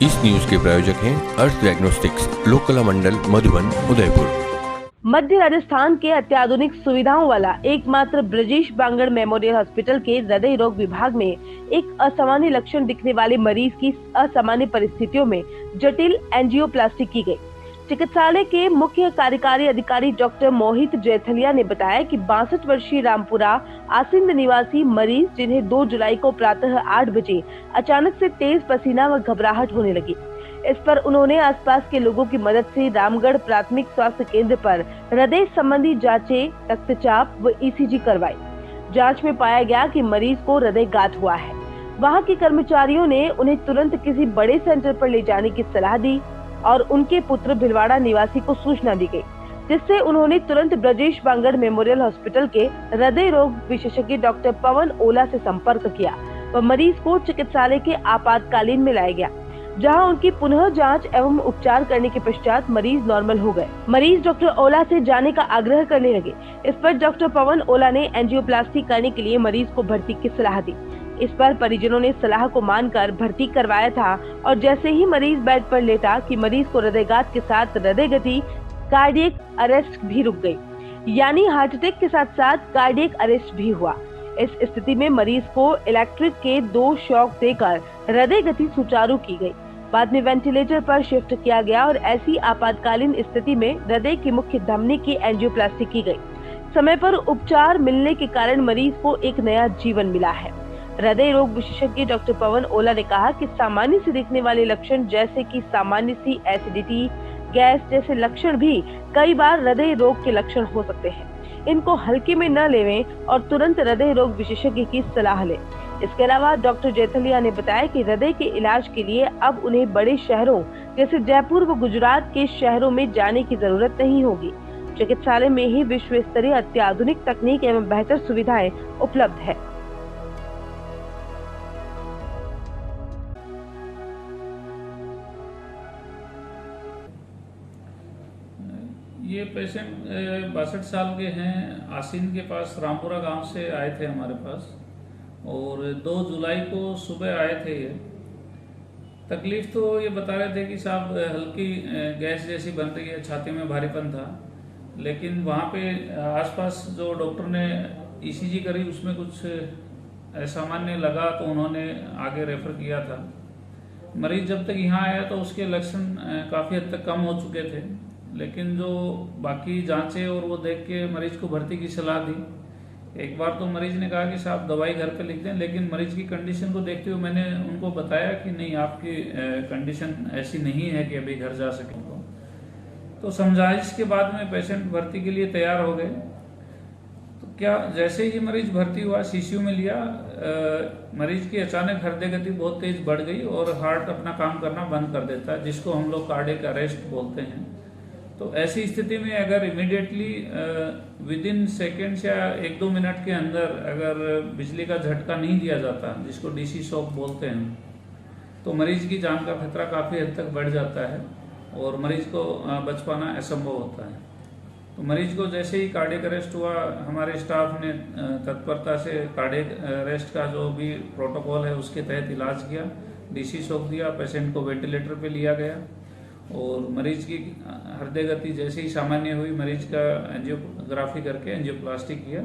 इस न्यूज के प्रायोजक हैं अर्थ डायग्नोस्टिक्स, लोकला मंडल, मधुबन, उदयपुर। मध्य राजस्थान के अत्याधुनिक सुविधाओं वाला एकमात्र ब्रजेश बांगड़ मेमोरियल हॉस्पिटल के हृदय रोग विभाग में एक असामान्य लक्षण दिखने वाले मरीज की असामान्य परिस्थितियों में जटिल एंजियोप्लास्टी की गई। चिकित्सालय के मुख्य कार्यकारी अधिकारी डॉक्टर मोहित जैथलिया ने बताया कि 62 वर्षीय रामपुरा आसिंद निवासी मरीज, जिन्हें 2 जुलाई को प्रातः 8 बजे अचानक से तेज पसीना व घबराहट होने लगी। इस पर उन्होंने आसपास के लोगों की मदद से रामगढ़ प्राथमिक स्वास्थ्य केंद्र पर हृदय संबंधी जांचें, रक्तचाप व ईसीजी करवाई। जांच में पाया गया कि मरीज को हृदयघात हुआ है। वहां के कर्मचारियों ने उन्हें तुरंत किसी बड़े सेंटर पर ले जाने की सलाह दी और उनके पुत्र भिलवाड़ा निवासी को सूचना दी गई, जिससे उन्होंने तुरंत ब्रजेश बांगड़ मेमोरियल हॉस्पिटल के हृदय रोग विशेषज्ञ डॉक्टर पवन ओला से संपर्क किया व मरीज को चिकित्सालय के आपातकालीन में लाया गया, जहां उनकी पुनः जांच एवं उपचार करने के पश्चात मरीज नॉर्मल हो गए। मरीज डॉक्टर ओला से जाने का आग्रह करने लगे। इस पर डॉक्टर पवन ओला ने एंजियोप्लास्टी करने के लिए मरीज को भर्ती की सलाह दी। इस पर परिजनों ने सलाह को मानकर भर्ती करवाया था और जैसे ही मरीज बेड पर लेटा कि मरीज को हृदयघात के साथ हृदय गति, कार्डियक अरेस्ट भी रुक गई, यानी हार्ट अटैक के साथ साथ कार्डियक अरेस्ट भी हुआ। इस स्थिति में मरीज को इलेक्ट्रिक के 2 शॉक देकर हृदय गति सुचारू की गई। बाद में वेंटिलेटर पर शिफ्ट किया गया और ऐसी आपातकालीन स्थिति में हृदय की मुख्य धमनी की एंजियोप्लास्टी की गई। समय पर उपचार मिलने के कारण मरीज को एक नया जीवन मिला है। हृदय रोग विशेषज्ञ डॉक्टर पवन ओला ने कहा कि सामान्य से दिखने वाले लक्षण जैसे कि सामान्य सी एसिडिटी, गैस जैसे लक्षण भी कई बार हृदय रोग के लक्षण हो सकते हैं। इनको हल्के में न लेवें और तुरंत हृदय रोग विशेषज्ञ की सलाह लें। इसके अलावा डॉक्टर जैथलिया ने बताया कि हृदय के इलाज के लिए अब उन्हें बड़े शहरों जैसे जयपुर व गुजरात के शहरों में जाने की जरूरत नहीं होगी। चिकित्सालय में ही विश्व स्तरीय अत्याधुनिक तकनीक एवं बेहतर सुविधाएं उपलब्ध है। ये पेशेंट 62 साल के हैं, आसिन के पास रामपुरा गांव से आए थे हमारे पास और 2 जुलाई को सुबह आए थे। ये तकलीफ तो ये बता रहे थे कि साहब हल्की गैस जैसी बन रही है, छाती में भारीपन था, लेकिन वहाँ पे आसपास जो डॉक्टर ने ईसीजी करी उसमें कुछ असामान्य लगा तो उन्होंने आगे रेफर किया था। मरीज जब तक यहाँ आया तो उसके लक्षण काफ़ी हद तक कम हो चुके थे, लेकिन जो बाकी जांचें और वो देख के मरीज को भर्ती की सलाह दी। एक बार तो मरीज ने कहा कि साहब दवाई घर पे लिख दें, लेकिन मरीज की कंडीशन को देखते हुए मैंने उनको बताया कि नहीं, आपकी कंडीशन ऐसी नहीं है कि अभी घर जा सकें। तो समझाइश के बाद में पेशेंट भर्ती के लिए तैयार हो गए। तो क्या जैसे ही मरीज भर्ती हुआ, सीसीयू में लिया, मरीज की अचानक हृदय गति बहुत तेज बढ़ गई और हार्ट अपना काम करना बंद कर देता है, जिसको हम लोग कार्डियक अरेस्ट बोलते हैं। तो ऐसी स्थिति में अगर इमीडिएटली विद इन सेकेंड्स या 1-2 मिनट के अंदर अगर बिजली का झटका नहीं दिया जाता, जिसको डीसी शॉक बोलते हैं, तो मरीज की जान का खतरा काफ़ी हद तक बढ़ जाता है और मरीज को बच पाना असंभव होता है। तो मरीज को जैसे ही कार्डियक अरेस्ट हुआ, हमारे स्टाफ ने तत्परता से कार्डियक अरेस्ट का जो भी प्रोटोकॉल है उसके तहत इलाज किया, डीसी शॉक दिया, पेशेंट को वेंटिलेटर पे लिया गया और मरीज की हृदय गति जैसे ही सामान्य हुई, मरीज का एंजियोग्राफी करके एंजियोप्लास्टी किया,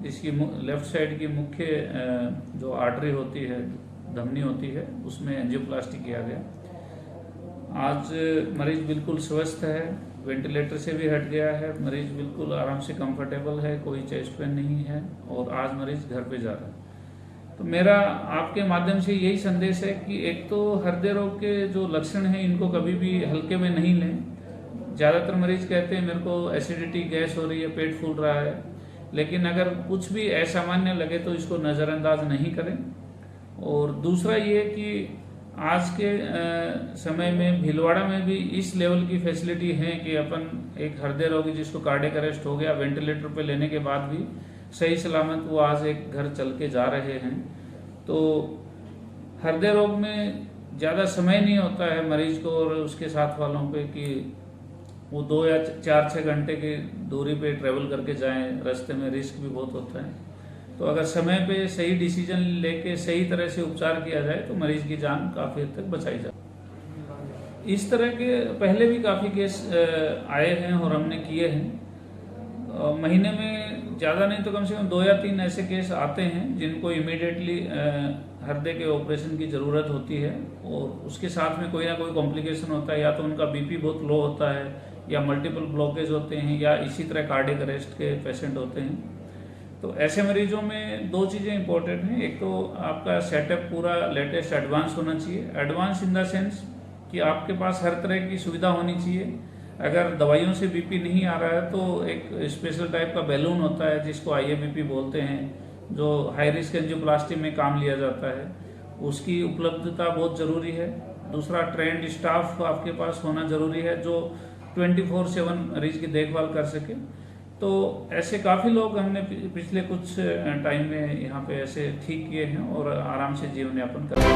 जिसकी लेफ्ट साइड की मुख्य जो आर्टरी होती है, धमनी होती है, उसमें एंजियोप्लास्टी किया गया। आज मरीज बिल्कुल स्वस्थ है, वेंटिलेटर से भी हट गया है, मरीज बिल्कुल आराम से कंफर्टेबल है, कोई चेस्ट पेन नहीं है और आज मरीज घर पे जा रहा है। तो मेरा आपके माध्यम से यही संदेश है कि एक तो हृदय रोग के जो लक्षण हैं इनको कभी भी हल्के में नहीं लें। ज़्यादातर मरीज कहते हैं मेरे को एसिडिटी, गैस हो रही है, पेट फूल रहा है, लेकिन अगर कुछ भी असामान्य लगे तो इसको नज़रअंदाज नहीं करें। और दूसरा ये कि आज के समय में भीलवाड़ा में भी इस लेवल की फैसिलिटी है कि अपन एक हृदय रोगी जिसको कार्डियक अरेस्ट हो गया, वेंटिलेटर पे लेने के बाद भी सही सलामत वो आज एक घर चल के जा रहे हैं। तो हृदय रोग में ज़्यादा समय नहीं होता है मरीज को और उसके साथ वालों पे कि वो 2 या 4-6 घंटे की दूरी पे ट्रेवल करके जाएं, रास्ते में रिस्क भी बहुत होता है। तो अगर समय पे सही डिसीजन लेके सही तरह से उपचार किया जाए तो मरीज की जान काफ़ी हद तक बचाई जाए। इस तरह के पहले भी काफ़ी केस आए हैं और हमने किए हैं। महीने में ज़्यादा नहीं तो कम से कम 2 या 3 ऐसे केस आते हैं जिनको इमीडिएटली हृदय के ऑपरेशन की ज़रूरत होती है और उसके साथ में कोई ना कोई कॉम्प्लिकेशन होता है, या तो उनका बीपी बहुत लो होता है, या मल्टीपल ब्लॉकेज होते हैं, या इसी तरह कार्डियक अरेस्ट के पेशेंट होते हैं। तो ऐसे मरीजों में 2 चीज़ें इंपॉर्टेंट हैं। एक तो आपका सेटअप पूरा लेटेस्ट एडवांस होना चाहिए, एडवांस इन द सेंस कि आपके पास हर तरह की सुविधा होनी चाहिए। अगर दवाइयों से बीपी नहीं आ रहा है तो एक स्पेशल टाइप का बैलून होता है जिसको IABP बोलते हैं, जो हाई रिस्क एंजियोप्लास्टी में काम लिया जाता है, उसकी उपलब्धता बहुत ज़रूरी है। दूसरा, ट्रेंड स्टाफ आपके पास होना ज़रूरी है जो 24/7 मरीज की देखभाल कर सके। तो ऐसे काफ़ी लोग हमने पिछले कुछ टाइम में यहाँ पे ऐसे ठीक किए हैं और आराम से जीवन यापन कर रहे हैं।